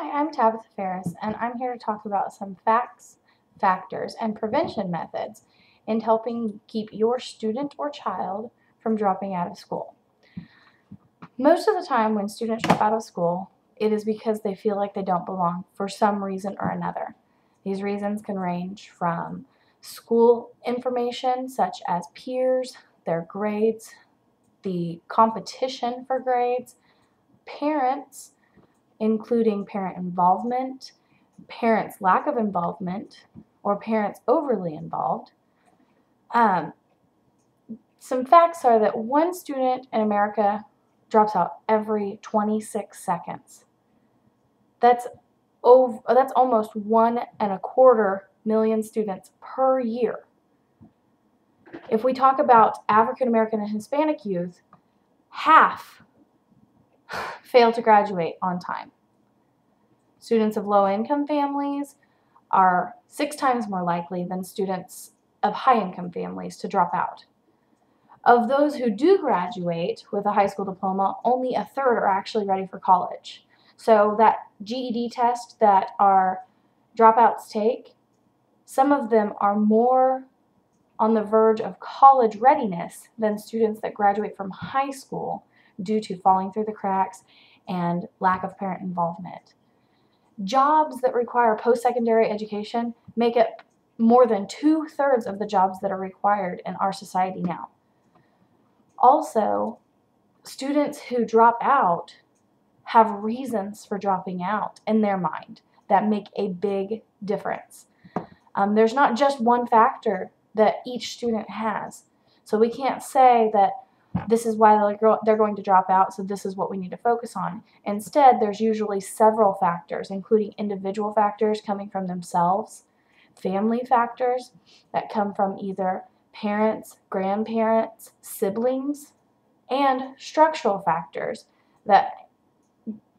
Hi, I'm Tabitha Ferris, and I'm here to talk about some facts, factors, and prevention methods in helping keep your student or child from dropping out of school. Most of the time when students drop out of school, it is because they feel like they don't belong for some reason or another. These reasons can range from school information such as peers, their grades, the competition for grades, parents, including parent involvement, parents' lack of involvement, or parents overly involved. Some facts are that one student in America drops out every 26 seconds. That's almost 1.25 million students per year. If we talk about African American and Hispanic youth, half fail to graduate on time. Students of low-income families are 6 times more likely than students of high-income families to drop out. Of those who do graduate with a high school diploma, only a third are actually ready for college. So that GED test that our dropouts take, some of them are more on the verge of college readiness than students that graduate from high school due to falling through the cracks and lack of parent involvement. Jobs that require post-secondary education make up more than 2/3 of the jobs that are required in our society now. Also, students who drop out have reasons for dropping out in their mind that make a big difference. There's not just one factor that each student has. So we can't say that this is why they're going to drop out, so this is what we need to focus on. Instead, there's usually several factors, including individual factors coming from themselves, family factors that come from either parents, grandparents, siblings, and structural factors that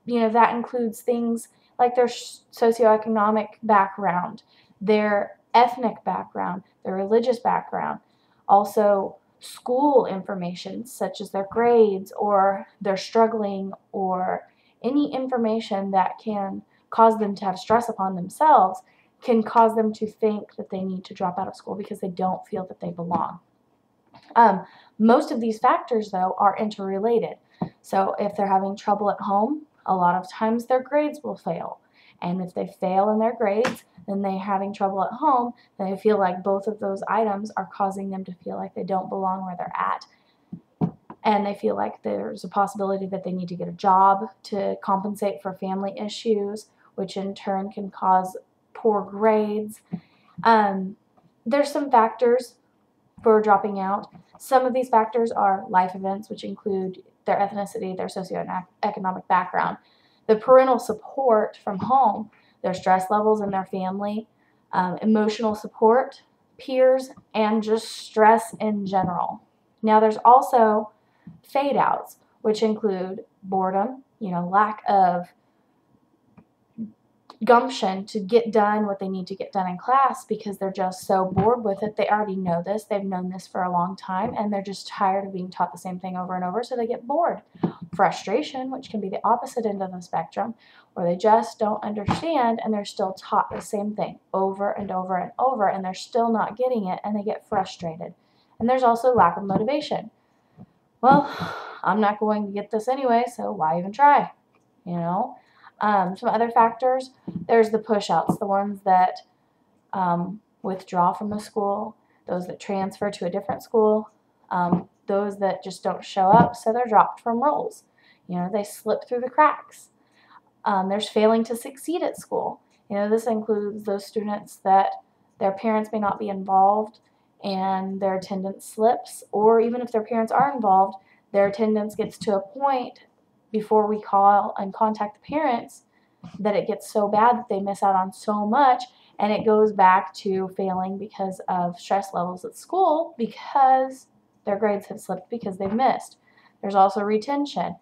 includes things like their socioeconomic background, their ethnic background, their religious background, also school information such as their grades or they're struggling or any information that can cause them to have stress upon themselves can cause them to think that they need to drop out of school because they don't feel that they belong. Most of these factors, though, are interrelated. So if they're having trouble at home, a lot of times their grades will fail. And if they fail in their grades, then they're having trouble at home, then they feel like both of those items are causing them to feel like they don't belong where they're at. And they feel like there's a possibility that they need to get a job to compensate for family issues, which in turn can cause poor grades. There's some factors for dropping out. Some of these factors are life events, which include their ethnicity, their socioeconomic background, the parental support from home, their stress levels in their family, emotional support, peers, and just stress in general. Now there's also fade outs, which include boredom, lack of gumption to get done what they need to get done in class because they're just so bored with it. They already know this. They've known this for a long time, and they're just tired of being taught the same thing over and over, so they get bored. Frustration, which can be the opposite end of the spectrum, where they just don't understand and they're still taught the same thing over and over and over, and they're still not getting it, and they get frustrated. And there's also lack of motivation. Well, I'm not going to get this anyway, so why even try? Some other factors, there's the push-outs, the ones that withdraw from a school, those that transfer to a different school, those that just don't show up, so they're dropped from roles. They slip through the cracks. There's failing to succeed at school. This includes those students that their parents may not be involved and their attendance slips, or even if their parents are involved, their attendance gets to a point before we call and contact the parents that it gets so bad that they miss out on so much, and it goes back to failing because of stress levels at school because their grades have slipped because they've missed. There's also retention.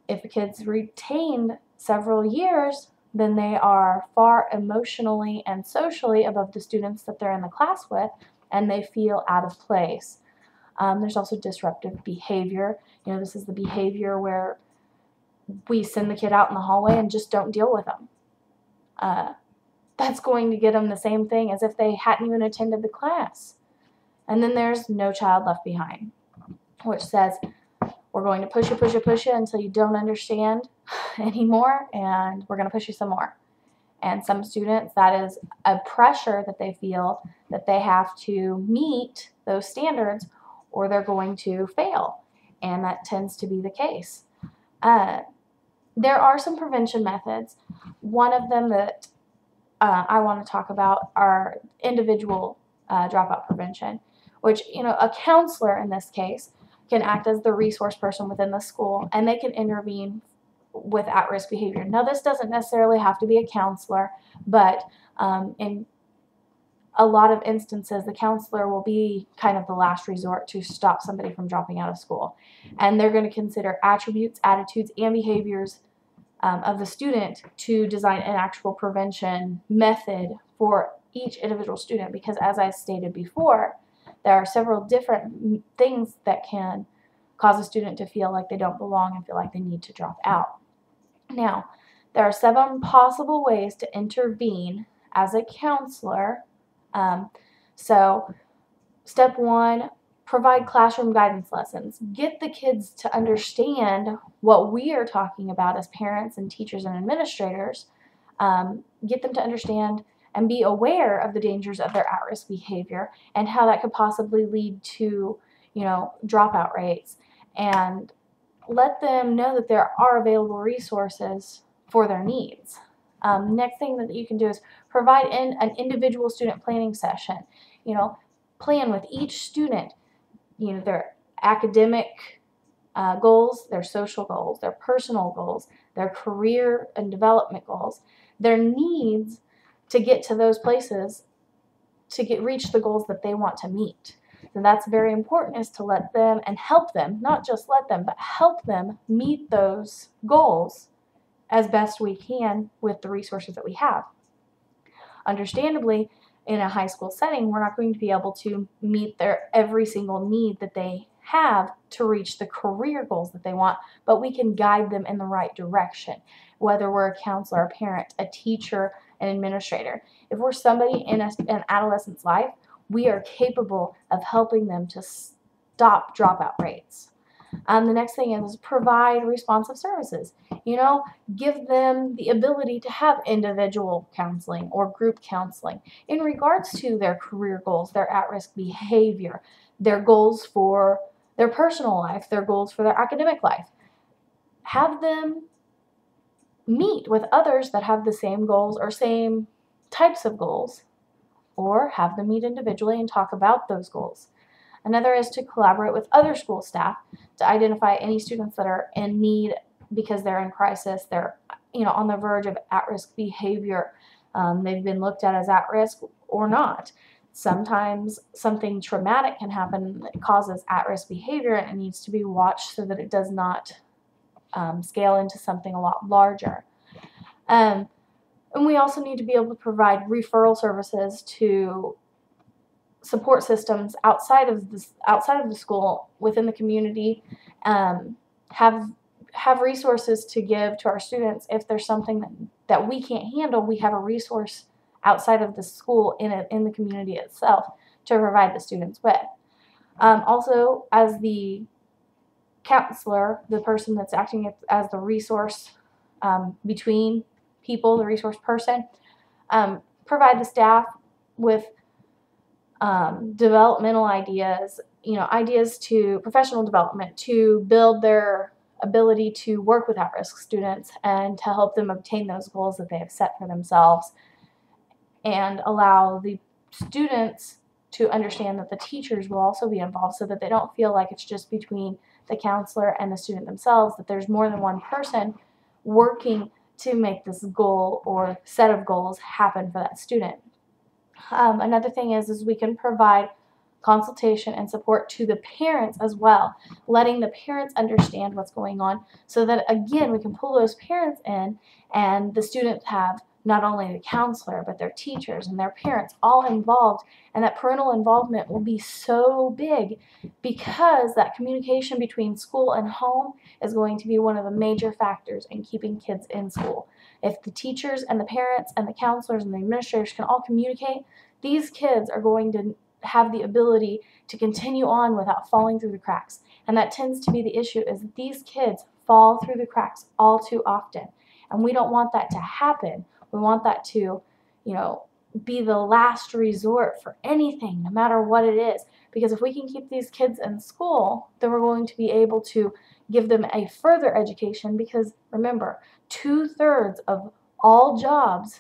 If a kid's retained several years, then they are far emotionally and socially above the students that they're in the class with, and they feel out of place. There's also disruptive behavior. This is the behavior where we send the kid out in the hallway and just don't deal with them. That's going to get them the same thing as if they hadn't even attended the class. And then there's No Child Left Behind, which says we're going to push you until you don't understand anymore, and we're going to push you some more. And some students, that is a pressure that they feel that they have to meet those standards or they're going to fail. And that tends to be the case. There are some prevention methods. One of them that I want to talk about are individual dropout prevention, which, a counselor in this case can act as the resource person within the school, and they can intervene with at-risk behavior. Now, this doesn't necessarily have to be a counselor, but in a lot of instances, the counselor will be kind of the last resort to stop somebody from dropping out of school. And they're going to consider attributes, attitudes, and behaviors of the student to design an actual prevention method for each individual student, because as I stated before, there are several different things that can cause a student to feel like they don't belong and feel like they need to drop out. Now, there are 7 possible ways to intervene as a counselor. So, step 1, provide classroom guidance lessons. Get the kids to understand what we are talking about as parents and teachers and administrators. Get them to understand and be aware of the dangers of their at-risk behavior and how that could possibly lead to, dropout rates. And let them know that there are available resources for their needs. Next thing that you can do is provide an individual student planning session. Plan with each student, their academic goals, their social goals, their personal goals, their career and development goals, their needs to get to those places to reach the goals that they want to meet. So that's very important, is to let them and help them, not just let them, but help them meet those goals as best we can with the resources that we have. Understandably, in a high school setting, we're not going to be able to meet their every single need that they have to reach the career goals that they want, but we can guide them in the right direction, whether we're a counselor, a parent, a teacher, an administrator. If we're somebody in an adolescent's life, we are capable of helping them to stop dropout rates. The next thing is provide responsive services. Give them the ability to have individual counseling or group counseling in regards to their career goals, their at-risk behavior, their goals for their personal life, their goals for their academic life. Have them meet with others that have the same goals or same types of goals, or have them meet individually and talk about those goals. Another is to collaborate with other school staff to identify any students that are in need because they're in crisis, they're on the verge of at-risk behavior, they've been looked at as at-risk or not. Sometimes something traumatic can happen that causes at-risk behavior, and it needs to be watched so that it does not scale into something a lot larger. And we also need to be able to provide referral services to support systems outside of the school, within the community. Have resources to give to our students. If there's something that we can't handle, we have a resource outside of the school in the community itself to provide the students with. Also, as the counselor, the person that's acting as the resource between people, the resource person, provide the staff with developmental ideas, ideas to professional development to build their ability to work with at-risk students and to help them obtain those goals that they have set for themselves, and allow the students to understand that the teachers will also be involved so that they don't feel like it's just between the counselor and the student themselves, that there's more than one person working to make this goal or set of goals happen for that student. Another thing is we can provide consultation and support to the parents as well, letting the parents understand what's going on so that, again, we can pull those parents in and the students have not only the counselor, but their teachers and their parents all involved. And that parental involvement will be so big because that communication between school and home is going to be one of the major factors in keeping kids in school. If the teachers and the parents and the counselors and the administrators can all communicate, these kids are going to have the ability to continue on without falling through the cracks. And that tends to be the issue, is that these kids fall through the cracks all too often. And we don't want that to happen. We want that to, be the last resort for anything, no matter what it is. Because if we can keep these kids in school, then we're going to be able to give them a further education, because remember, 2/3 of all jobs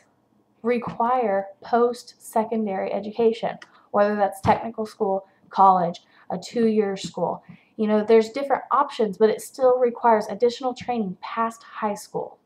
require post-secondary education, whether that's technical school, college, a 2-year school. There's different options, but it still requires additional training past high school.